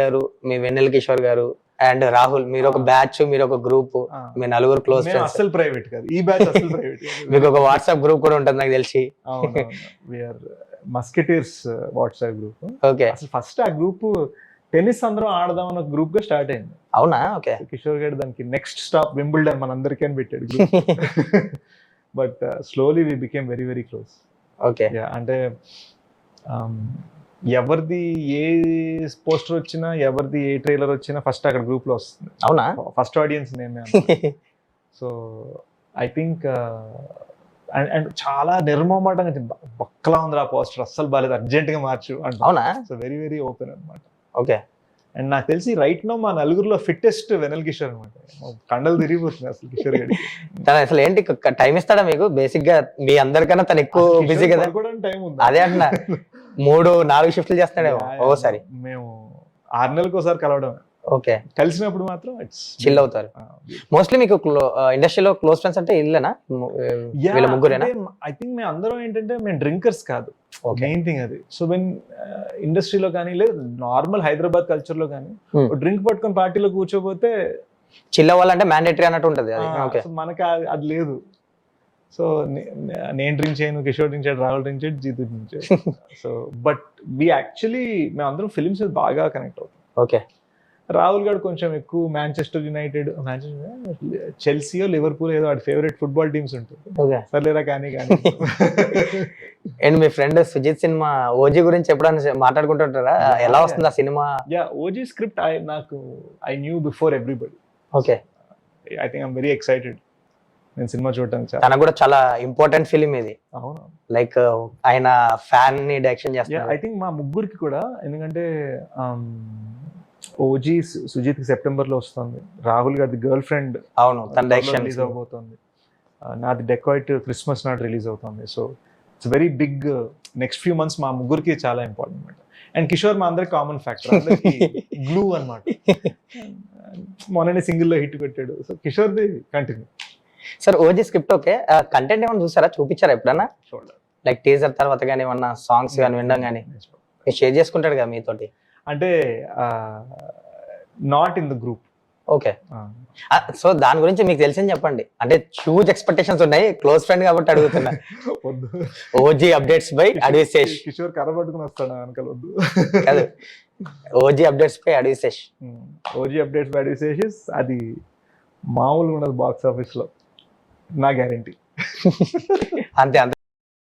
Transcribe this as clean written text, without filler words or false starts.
గారు, మీ వెన్నెల కిషోర్ గారు అండ్ రాహుల్, మీరు ఒక బ్యాచ్, మీరు ఒక గ్రూప్, మీ నలుగురు క్లోజ్ మేము ఫ్రెండ్స్. అసలు ప్రైవేట్ కాదు, ఈ బ్యాచ్ అసలు ప్రైవేట్ మీకు ఒక వాట్సాప్ గ్రూప్ కూడా ఉంటుంది నాకు తెలిసి. We are musketeers WhatsApp group. Okay, అసలు ఫస్ట్ ఆ గ్రూప్ టెన్నిస్ అందరం ఆడదాం అన్న గ్రూప్ గా స్టార్ట్ అయింది. అవునా? ఓకే. కిషోర్ గారు దానికి నెక్స్ట్ స్టాప్ వింబుల్డన్ మనందరికీ అని పెట్టాడు. But slowly we became very very close. Okay, అంటే ఎవరిది ఏ పోస్టర్ వచ్చినా, ఎవరిది ఏ ట్రైలర్ వచ్చినా ఫస్ట్ అక్కడ గ్రూప్ లో వస్తుంది. అవునా? ఫస్ట్ ఆడియన్స్ నేనే. సో ఐ థింక్ అండ్ చాలా నిర్మమాటంగా బక్కలా ఉంది ఆ పోస్టర్, అస్సలు బాగాలేదు, అర్జెంట్ గా మార్చు అంటే. అవునా? సో వెరీ వెరీ ఓపెన్ అనమాట. ఓకే. అండ్ నాకు తెలిసి రైట్ నో మా నలుగురులో ఫిట్టెస్ట్ వెనల్ కిషోర్ అనమాట. కండలు తిరిగిపోతుంది అసలు కిషోర్ గారికి. తను అసలు ఏంటి టైం ఇస్తాడా మీకు? బేసిక్ గా మీ అందరికన్నా తను ఎక్కువ బిజీ కదా. టైం ఉంది. అదే అంటున్నా, 3-4 షిఫ్ట్లు చేస్తాడేమో ఓసారి. మేము 6 నెలలకు ఒకసారి కలవడం. ఓకే, కలిసినప్పుడు మాత్రం చిల్ అవుతారు. మోస్ట్లీ మీకు ఇండస్ట్రీలో క్లోజ్ ఫ్రెండ్స్ అంటే ఇల్లేనా, వీళ్ళ ముగ్గురేనా? ఐ థింక్ మేము అందరం ఏంటంటే మేము డ్రింకర్స్ కాదు, మెయిన్ థింగ్ అది. సో వెన్ ఇండస్ట్రీలో కానీ లేదు నార్మల్ హైదరాబాద్ కల్చర్ లో కానీ డ్రింక్ పట్టుకొని పార్టీలో కూర్చోపోతే చిల్ అవ్వాలంటే మ్యాండేటరీ అన్నట్టు ఉంటుంది. మనకి అది లేదు. సో నేను డ్రింక్ చేయను, కిషోర్ డ్రింక్ చేయడు, రాహుల్ డ్రింక్ చేయడు, జీతు డ్రింక్ చేయడు. సో బట్ వి యాక్చువల్లీ మేము అందరం ఫిల్మ్స్ బాగా కనెక్ట్ అవుతాం. ఓకే. రాహుల్ గారు కొంచెం ఎక్కువ మాంచెస్టర్ యునైటెడ్, చెల్సీయో లివర్పూల్ ఏదో వాడి ఫేవరెట్ ఫుట్బాల్ టీమ్స్ ఉంటుంది. సర్లేరా కానీ అండ్ మీ ఫ్రెండ్ సుజిత్ సినిమా ఓజీ గురించి ఎప్పుడైనా మాట్లాడుకుంటుంటారా? ఎలా వస్తుంది ఆ cinema? OG script I knew before everybody. Okay. I think I'm very excited నేను సినిమా చూడటానికి. తనకు కూడా చాలా ఇంపార్టెంట్ ఫిలిం ఇది. అవును, లైక్ ఆయన ఫ్యాన్ ని డైరెక్షన్ చేస్తారు. ఐ థింక్ మా ముగ్గురికి కూడా, ఎందుకంటే ఓజీ సుజిత్ సెప్టెంబర్ లో వస్తుంది, రాహుల్ గారి గర్ల్ ఫ్రెండ్ అవును తన డైరెక్షన్ రిలీజ్ అవబోతుంది, నాది డెకాయిట్ క్రిస్మస్ నాడు రిలీజ్ అవుతుంది. So it's very big next few months మా ముగ్గురికి చాలా ఇంపార్టెంట్ అనమాట. అండ్ కిషోర్ మా అందరికి కామన్ ఫ్యాక్టర్, అందరికి గ్లూ అనమాట. మొన్ననే సింగిల్ లో హిట్ పెట్టాడు. సో కిషోర్ది continue. Sir OG script okay, content ఏమైనా చూసారా, చూపించారా ఎప్పుడన్నా? లైక్ టీజర్ తర్వాత కానీ ఏమన్నా సాంగ్స్ కానీ వినడం కానీ షేర్ చేసుకుంటాడు కదా మీతోటి? అంటే not in the group. Okay. So దాని గురించి మీకు తెలిసింది చెప్పండి. అంటే హ్యూజ్ ఎక్స్పెక్టేషన్స్ ఉన్నాయి, క్లోజ్ ఫ్రెండ్ కాబట్టి అడుగుతున్నా. OG updates by Adivi Sesh. Kishore కర్ర పట్టుకుని వస్తాడు వెనకాల. వద్దు కాదు, OG updates by Adivi Sesh. OG updates by Adivi Sesh అది మామూలుగా ఉండదు బాక్స్ ఆఫీస్ లో, నా గ్యారంటీ. అంతే అంతే.